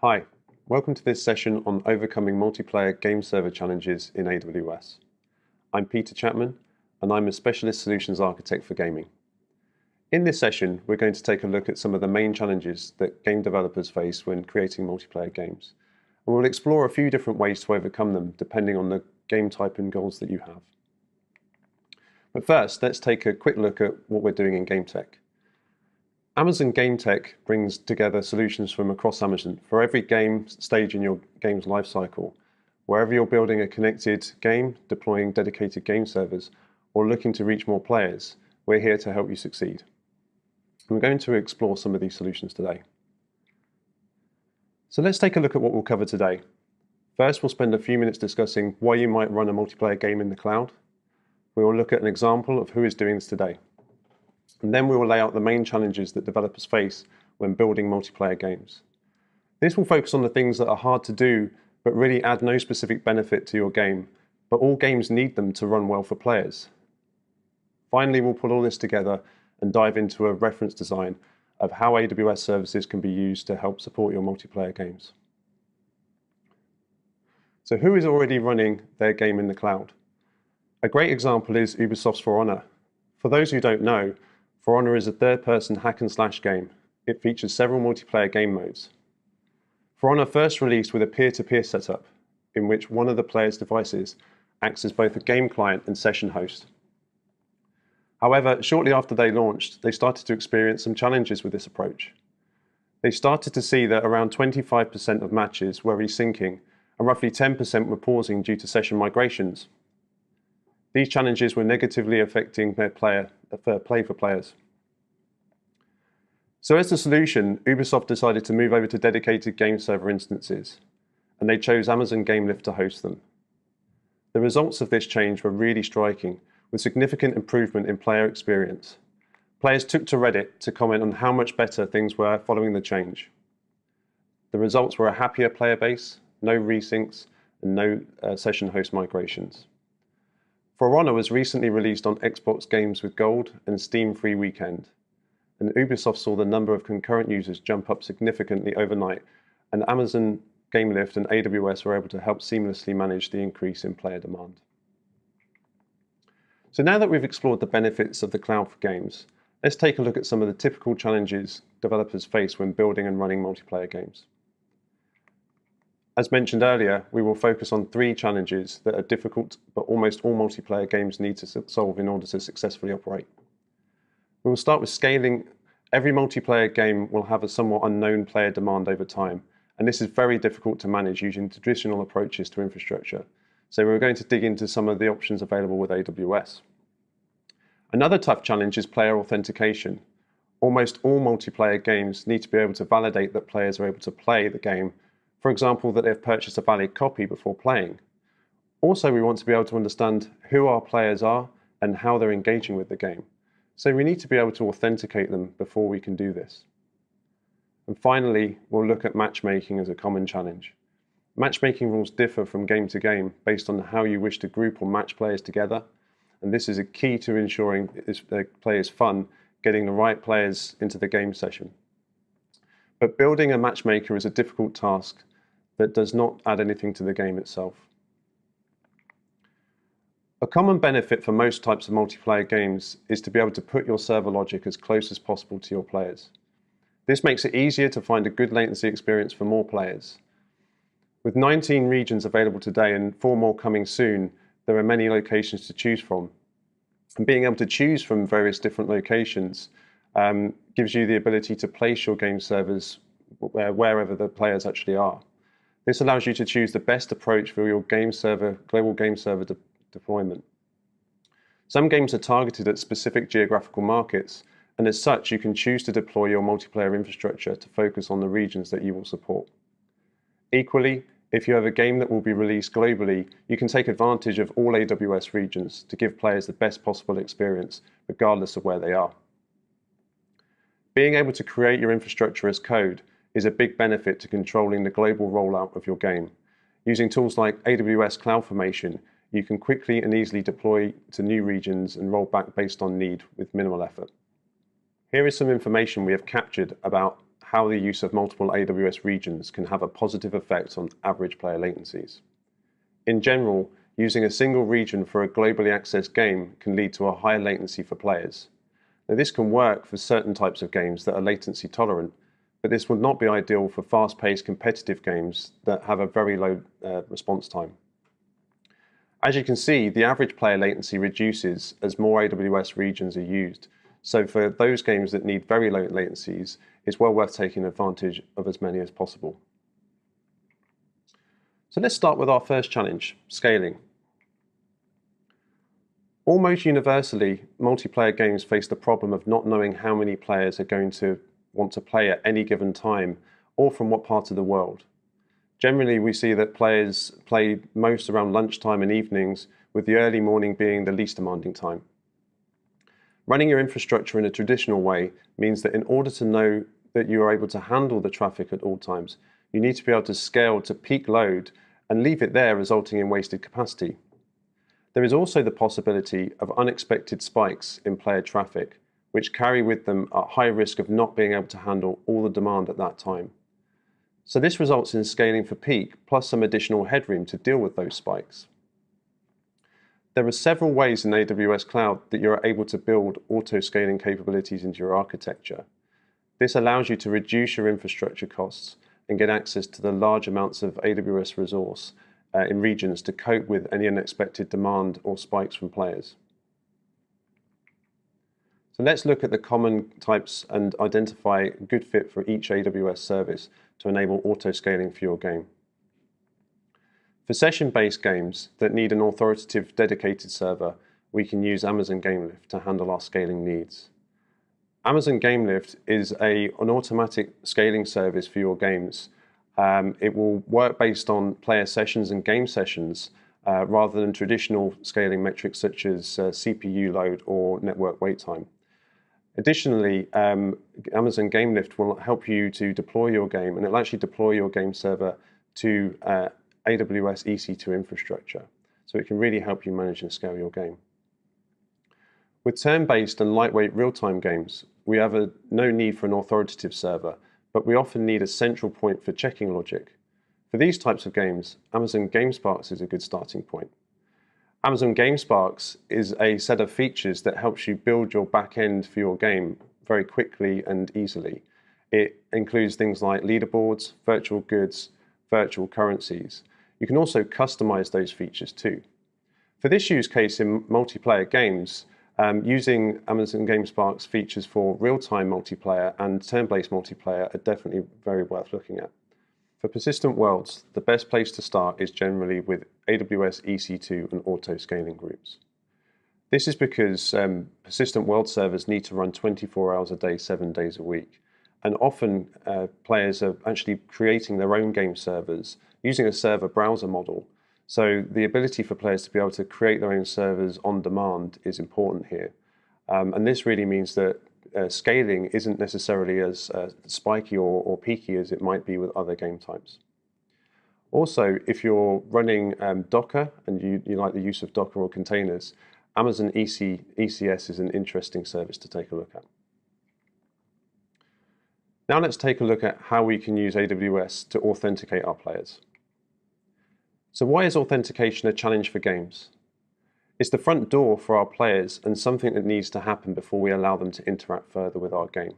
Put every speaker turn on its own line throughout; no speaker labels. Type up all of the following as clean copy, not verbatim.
Hi, welcome to this session on overcoming multiplayer game server challenges in AWS. I'm Peter Chapman, and I'm a specialist solutions architect for gaming. In this session, we're going to take a look at some of the main challenges that game developers face when creating multiplayer games. And we'll explore a few different ways to overcome them, depending on the game type and goals that you have. But first, let's take a quick look at what we're doing in game tech. Amazon Game Tech brings together solutions from across Amazon for every game stage in your game's lifecycle. Wherever you're building a connected game, deploying dedicated game servers, or looking to reach more players, we're here to help you succeed. We're going to explore some of these solutions today. So let's take a look at what we'll cover today. First, we'll spend a few minutes discussing why you might run a multiplayer game in the cloud. We will look at an example of who is doing this today. And then we will lay out the main challenges that developers face when building multiplayer games. This will focus on the things that are hard to do, but really add no specific benefit to your game, but all games need them to run well for players. Finally, we'll put all this together and dive into a reference design of how AWS services can be used to help support your multiplayer games. So who is already running their game in the cloud? A great example is Ubisoft's For Honor. For those who don't know, For Honor is a third-person hack-and-slash game. It features several multiplayer game modes. For Honor first released with a peer-to-peer setup, in which one of the player's devices acts as both a game client and session host. However, shortly after they launched, they started to experience some challenges with this approach. They started to see that around 25% of matches were resyncing, and roughly 10% were pausing due to session migrations. These challenges were negatively affecting their play for players. So as a solution, Ubisoft decided to move over to dedicated game server instances, and they chose Amazon GameLift to host them. The results of this change were really striking, with significant improvement in player experience. Players took to Reddit to comment on how much better things were following the change. The results were a happier player base, no resyncs, and no session host migrations. For Honor was recently released on Xbox Games with Gold and Steam Free Weekend, and Ubisoft saw the number of concurrent users jump up significantly overnight, and Amazon GameLift and AWS were able to help seamlessly manage the increase in player demand. So now that we've explored the benefits of the cloud for games, let's take a look at some of the typical challenges developers face when building and running multiplayer games. As mentioned earlier, we will focus on three challenges that are difficult, but almost all multiplayer games need to solve in order to successfully operate. We will start with scaling. Every multiplayer game will have a somewhat unknown player demand over time, and this is very difficult to manage using traditional approaches to infrastructure. So we're going to dig into some of the options available with AWS. Another tough challenge is player authentication. Almost all multiplayer games need to be able to validate that players are able to play the game. For example, that they've purchased a valid copy before playing. Also, we want to be able to understand who our players are and how they're engaging with the game. So we need to be able to authenticate them before we can do this. And finally, we'll look at matchmaking as a common challenge. Matchmaking rules differ from game to game based on how you wish to group or match players together. And this is a key to ensuring the play is fun, getting the right players into the game session. But building a matchmaker is a difficult task that does not add anything to the game itself. A common benefit for most types of multiplayer games is to be able to put your server logic as close as possible to your players. This makes it easier to find a good latency experience for more players. With 19 regions available today and 4 more coming soon, there are many locations to choose from. And being able to choose from various different locations gives you the ability to place your game servers wherever the players actually are. This allows you to choose the best approach for your global game server deployment. Some games are targeted at specific geographical markets, and as such, you can choose to deploy your multiplayer infrastructure to focus on the regions that you will support. Equally, if you have a game that will be released globally, you can take advantage of all AWS regions to give players the best possible experience, regardless of where they are. Being able to create your infrastructure as code is a big benefit to controlling the global rollout of your game. Using tools like AWS CloudFormation, you can quickly and easily deploy to new regions and roll back based on need with minimal effort. Here is some information we have captured about how the use of multiple AWS regions can have a positive effect on average player latencies. In general, using a single region for a globally accessed game can lead to a higher latency for players. Now, this can work for certain types of games that are latency tolerant, but this would not be ideal for fast-paced competitive games that have a very low response time. As you can see, the average player latency reduces as more AWS regions are used. So for those games that need very low latencies, it's well worth taking advantage of as many as possible. So let's start with our first challenge, scaling. Almost universally, multiplayer games face the problem of not knowing how many players are going to want to play at any given time or from what part of the world. Generally, we see that players play most around lunchtime and evenings, with the early morning being the least demanding time. Running your infrastructure in a traditional way means that in order to know that you are able to handle the traffic at all times, you need to be able to scale to peak load and leave it there, resulting in wasted capacity. There is also the possibility of unexpected spikes in player traffic, which carry with them a high risk of not being able to handle all the demand at that time. So this results in scaling for peak, plus some additional headroom to deal with those spikes. There are several ways in AWS Cloud that you're able to build auto-scaling capabilities into your architecture. This allows you to reduce your infrastructure costs and get access to the large amounts of AWS resource in regions to cope with any unexpected demand or spikes from players. So let's look at the common types and identify a good fit for each AWS service to enable auto-scaling for your game. For session-based games that need an authoritative dedicated server, we can use Amazon GameLift to handle our scaling needs. Amazon GameLift is an automatic scaling service for your games. It will work based on player sessions and game sessions rather than traditional scaling metrics such as CPU load or network wait time. Additionally, Amazon GameLift will help you to deploy your game, and it'll actually deploy your game server to AWS EC2 infrastructure. So it can really help you manage and scale your game. With turn-based and lightweight real-time games, we have no need for an authoritative server, but we often need a central point for checking logic. For these types of games, Amazon GameSparks is a good starting point. Amazon GameSparks is a set of features that helps you build your backend for your game very quickly and easily. It includes things like leaderboards, virtual goods, virtual currencies. You can also customize those features too. For this use case in multiplayer games, using Amazon GameSparks features for real-time multiplayer and turn-based multiplayer are definitely very worth looking at. For persistent worlds, the best place to start is generally with AWS EC2 and auto-scaling groups. This is because persistent world servers need to run 24 hours a day, 7 days a week. And often players are actually creating their own game servers using a server browser model. So the ability for players to be able to create their own servers on demand is important here. And this really means that scaling isn't necessarily as spiky or peaky as it might be with other game types. Also, if you're running Docker and you like the use of Docker or containers, Amazon ECS is an interesting service to take a look at. Now let's take a look at how we can use AWS to authenticate our players. So why is authentication a challenge for games? It's the front door for our players and something that needs to happen before we allow them to interact further with our game.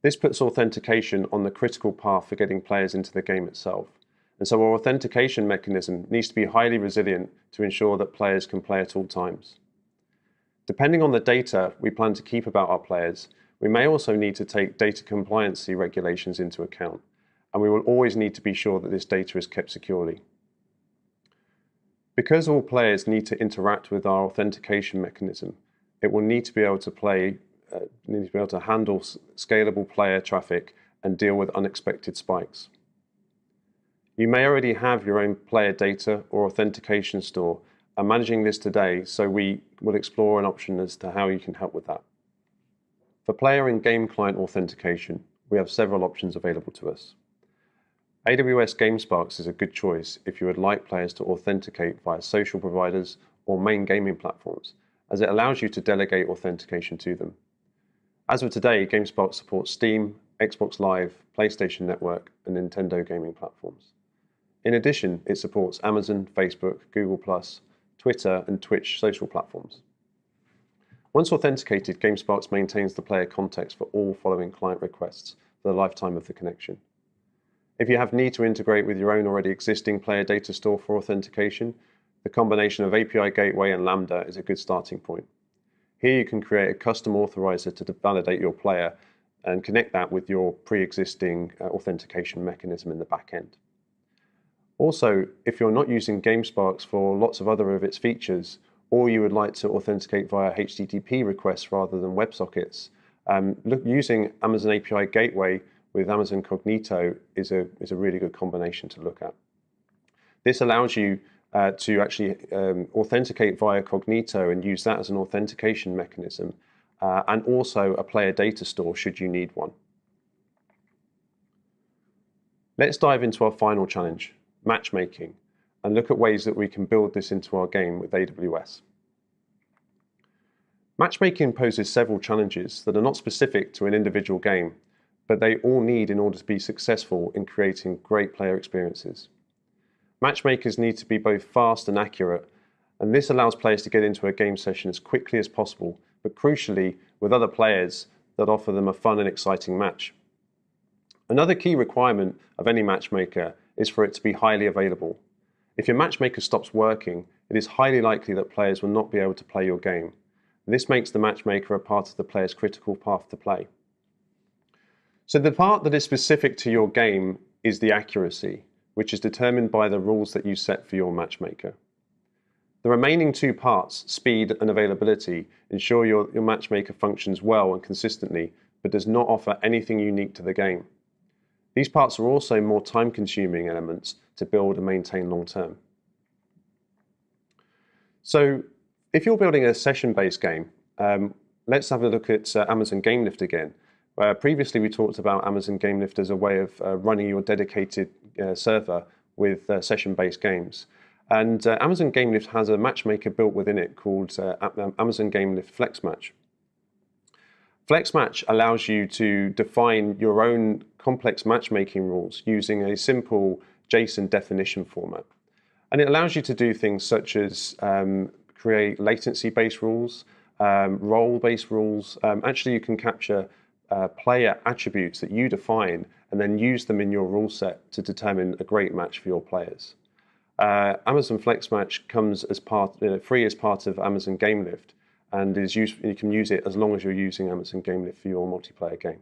This puts authentication on the critical path for getting players into the game itself. And so our authentication mechanism needs to be highly resilient to ensure that players can play at all times. Depending on the data we plan to keep about our players, we may also need to take data compliancy regulations into account, and we will always need to be sure that this data is kept securely. Because all players need to interact with our authentication mechanism, it will need to be able to handle scalable player traffic and deal with unexpected spikes. You may already have your own player data or authentication store and managing this today, so we will explore an option as to how you can help with that. For player and game client authentication, we have several options available to us. AWS GameSparks is a good choice if you would like players to authenticate via social providers or main gaming platforms, as it allows you to delegate authentication to them. As of today, GameSparks supports Steam, Xbox Live, PlayStation Network, and Nintendo gaming platforms. In addition, it supports Amazon, Facebook, Google+, Twitter, and Twitch social platforms. Once authenticated, GameSparks maintains the player context for all following client requests for the lifetime of the connection. If you have need to integrate with your own already existing player data store for authentication, the combination of API Gateway and Lambda is a good starting point. Here you can create a custom authorizer to validate your player and connect that with your pre-existing authentication mechanism in the backend. Also, if you're not using GameSparks for lots of other of its features, or you would like to authenticate via HTTP requests rather than WebSockets, using Amazon API Gateway with Amazon Cognito is a really good combination to look at. This allows you to actually authenticate via Cognito and use that as an authentication mechanism, and also a player data store should you need one. Let's dive into our final challenge, matchmaking, and look at ways that we can build this into our game with AWS. Matchmaking poses several challenges that are not specific to an individual game, but they all need in order to be successful in creating great player experiences. Matchmakers need to be both fast and accurate, and this allows players to get into a game session as quickly as possible, but crucially with other players that offer them a fun and exciting match. Another key requirement of any matchmaker is for it to be highly available. If your matchmaker stops working, it is highly likely that players will not be able to play your game. This makes the matchmaker a part of the player's critical path to play. So the part that is specific to your game is the accuracy, which is determined by the rules that you set for your matchmaker. The remaining two parts, speed and availability, ensure your matchmaker functions well and consistently, but does not offer anything unique to the game. These parts are also more time-consuming elements to build and maintain long-term. So if you're building a session-based game, let's have a look at Amazon GameLift again. Previously, we talked about Amazon GameLift as a way of running your dedicated server with session-based games. And Amazon GameLift has a matchmaker built within it called Amazon GameLift FlexMatch. FlexMatch allows you to define your own complex matchmaking rules using a simple JSON definition format. And it allows you to do things such as create latency-based rules, role-based rules. Actually, you can capture player attributes that you define and then use them in your rule set to determine a great match for your players. Amazon FlexMatch comes as free as part of Amazon GameLift, and you can use it as long as you're using Amazon GameLift for your multiplayer game.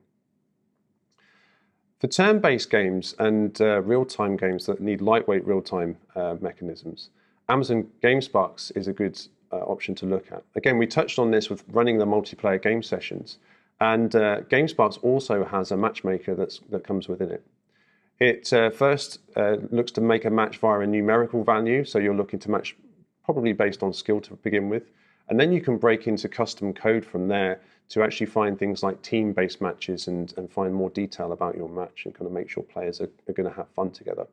For turn-based games and real-time games that need lightweight real-time mechanisms, Amazon GameSparks is a good option to look at. Again, we touched on this with running the multiplayer game sessions, and GameSparks also has a matchmaker that comes within it. It first looks to make a match via a numerical value, so you're looking to match probably based on skill to begin with, and then you can break into custom code from there to actually find things like team-based matches and find more detail about your match and kind of make sure players are going to have fun together.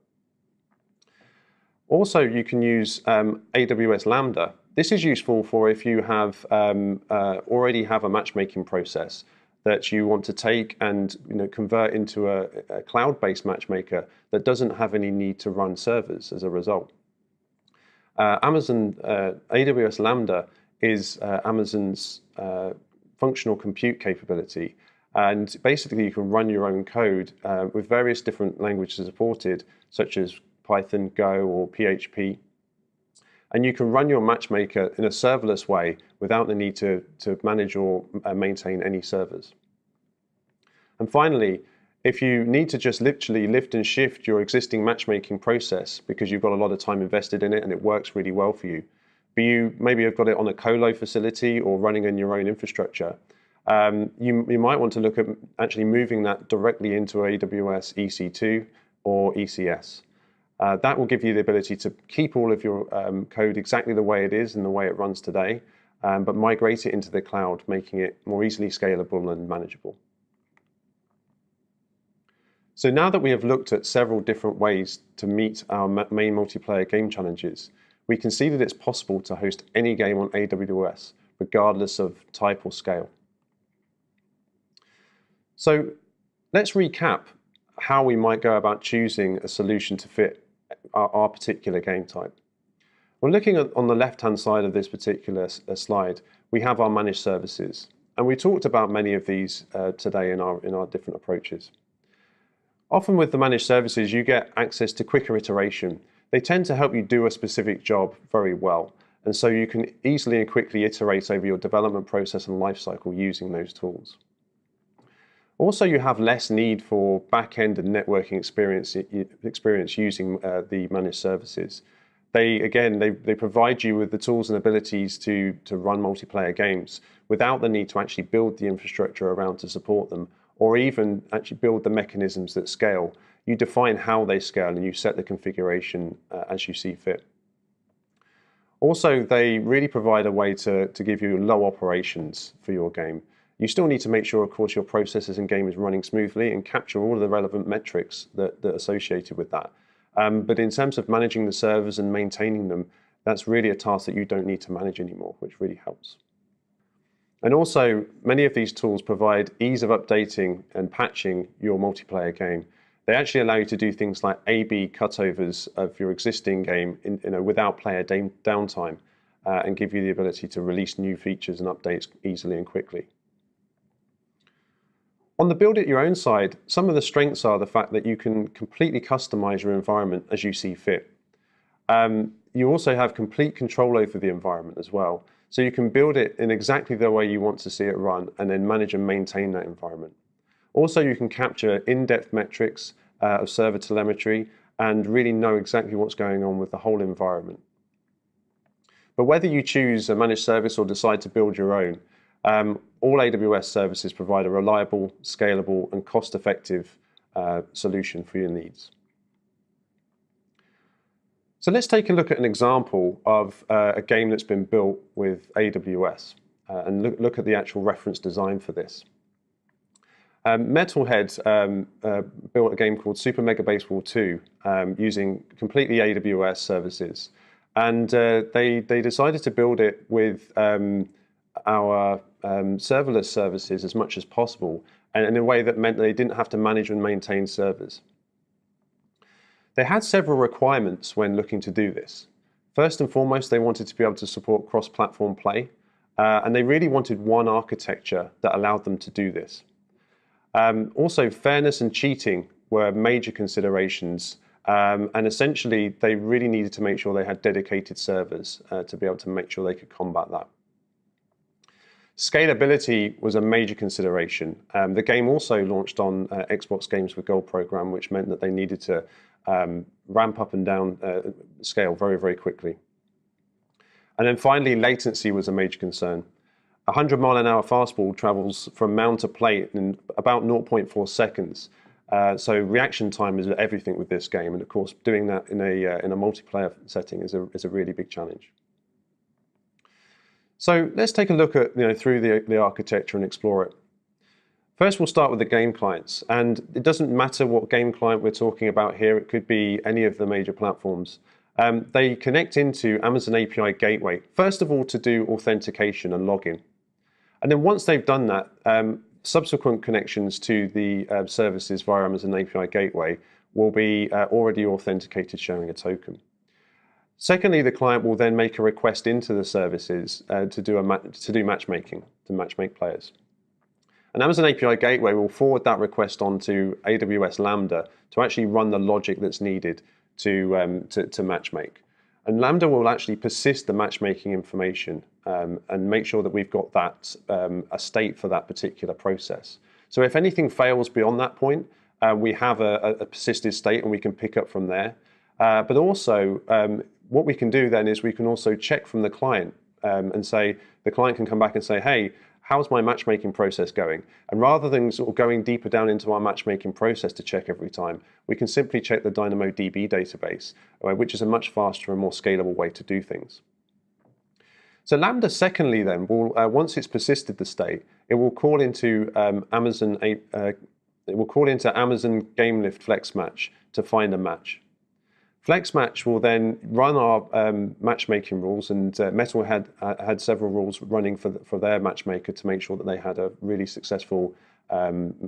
Also, you can use AWS Lambda. This is useful for if you have already have a matchmaking process that you want to take and convert into a cloud-based matchmaker that doesn't have any need to run servers as a result. AWS Lambda is Amazon's functional compute capability, and basically you can run your own code with various different languages supported, such as Python, Go, or PHP. And you can run your matchmaker in a serverless way without the need to manage or maintain any servers. And finally, if you need to just literally lift and shift your existing matchmaking process because you've got a lot of time invested in it and it works really well for you, but you maybe have got it on a colo facility or running in your own infrastructure, you might want to look at actually moving that directly into AWS EC2 or ECS. That will give you the ability to keep all of your code exactly the way it is and the way it runs today, but migrate it into the cloud, making it more easily scalable and manageable. So now that we have looked at several different ways to meet our main multiplayer game challenges, we can see that it's possible to host any game on AWS, regardless of type or scale. So Let's recap how we might go about choosing a solution to fit our particular game type. Well, looking on the left-hand side of this particular slide, we have our managed services. And we talked about many of these today in our different approaches. Often with the managed services, you get access to quicker iteration. They tend to help you do a specific job very well. And so you can easily and quickly iterate over your development process and lifecycle using those tools. Also, you have less need for back-end and networking experience using the managed services. They provide you with the tools and abilities to run multiplayer games without the need to actually build the infrastructure around to support them, or even actually build the mechanisms that scale. You define how they scale and you set the configuration as you see fit. Also, they really provide a way to give you low operations for your game. You still need to make sure, of course, your processes and game is running smoothly and capture all of the relevant metrics that are associated with that. But in terms of managing the servers and maintaining them, that's really a task that you don't need to manage anymore, which really helps. And also, many of these tools provide ease of updating and patching your multiplayer game. They actually allow you to do things like A/B cutovers of your existing game without player downtime and give you the ability to release new features and updates easily and quickly. On the build it your own side, some of the strengths are the fact that you can completely customize your environment as you see fit. You also have complete control over the environment as well. So you can build it in exactly the way you want to see it run and then manage and maintain that environment. Also, you can capture in-depth metrics of server telemetry and really know exactly what's going on with the whole environment. But whether you choose a managed service or decide to build your own, all AWS services provide a reliable, scalable, and cost-effective solution for your needs. So let's take a look at an example of a game that's been built with AWS and look at the actual reference design for this. Metalhead built a game called Super Mega Baseball 2 using completely AWS services. And they decided to build it with our serverless services as much as possible, and in a way that meant they didn't have to manage and maintain servers. They had several requirements when looking to do this. First and foremost, they wanted to be able to support cross-platform play, and they really wanted one architecture that allowed them to do this. Also, fairness and cheating were major considerations, and essentially they really needed to make sure they had dedicated servers to be able to make sure they could combat that. Scalability was a major consideration. The game also launched on Xbox Games with Gold program, which meant that they needed to ramp up and down scale very, very quickly. And then finally, latency was a major concern. A 100-mile-an-hour fastball travels from mound to plate in about 0.4 seconds. So reaction time is everything with this game, and of course, doing that in a multiplayer setting is a really big challenge. So let's take a look at through the architecture and explore it. First, we'll start with the game clients, and it doesn't matter what game client we're talking about here. It could be any of the major platforms. They connect into Amazon API Gateway, first of all, to do authentication and login. And then once they've done that, subsequent connections to the services via Amazon API Gateway will be already authenticated, showing a token. Secondly, the client will then make a request into the services to do matchmaking, to matchmake players. And Amazon API Gateway will forward that request on to AWS Lambda to actually run the logic that's needed to matchmake. And Lambda will actually persist the matchmaking information and make sure that we've got that a state for that particular process. So if anything fails beyond that point, we have a persisted state and we can pick up from there. But also, what we can do then is we can also check from the client and say, the client can come back and say, hey, how's my matchmaking process going? And rather than sort of going deeper down into our matchmaking process to check every time, we can simply check the DynamoDB database, which is a much faster and more scalable way to do things. So Lambda, secondly, then, will once it's persisted the state, it will call into Amazon GameLift FlexMatch to find a match. FlexMatch will then run our matchmaking rules, and Metalhead had several rules running for their matchmaker to make sure that they had a really successful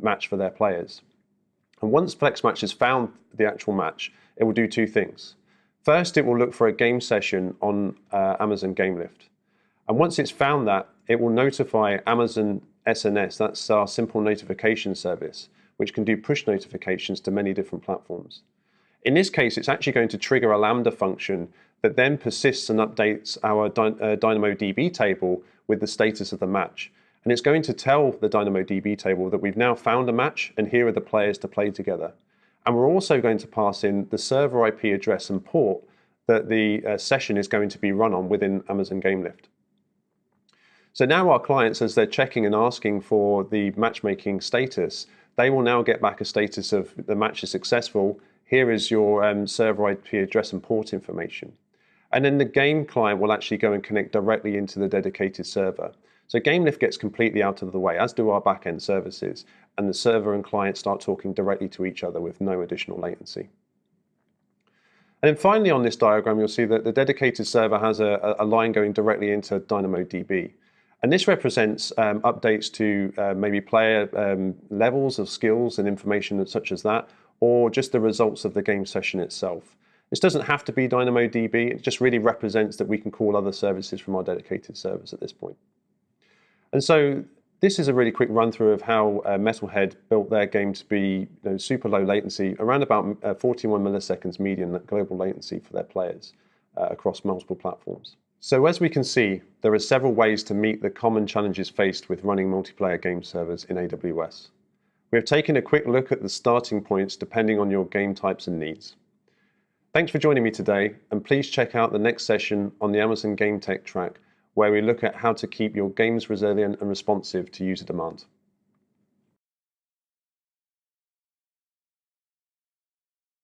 match for their players. And once FlexMatch has found the actual match, it will do two things. First, it will look for a game session on Amazon GameLift. And once it's found that, it will notify Amazon SNS, that's our simple notification service, which can do push notifications to many different platforms. In this case, it's actually going to trigger a Lambda function that then persists and updates our DynamoDB table with the status of the match. And it's going to tell the DynamoDB table that we've now found a match and here are the players to play together. And we're also going to pass in the server IP address and port that the session is going to be run on within Amazon GameLift. So now our clients, as they're checking and asking for the matchmaking status, they will now get back a status of the match is successful. Here is your server IP address and port information. And then the game client will actually go and connect directly into the dedicated server. So GameLift gets completely out of the way, as do our backend services, and the server and client start talking directly to each other with no additional latency. And then finally on this diagram, you'll see that the dedicated server has a line going directly into DynamoDB. And this represents updates to maybe player levels of skills and information such as that, or just the results of the game session itself. This doesn't have to be DynamoDB, it just really represents that we can call other services from our dedicated servers at this point. And so this is a really quick run through of how Metalhead built their game to be super low latency, around about 41 milliseconds median global latency for their players across multiple platforms. So as we can see, there are several ways to meet the common challenges faced with running multiplayer game servers in AWS. We have taken a quick look at the starting points depending on your game types and needs. Thanks for joining me today, and please check out the next session on the Amazon Game Tech track, where we look at how to keep your games resilient and responsive to user demand.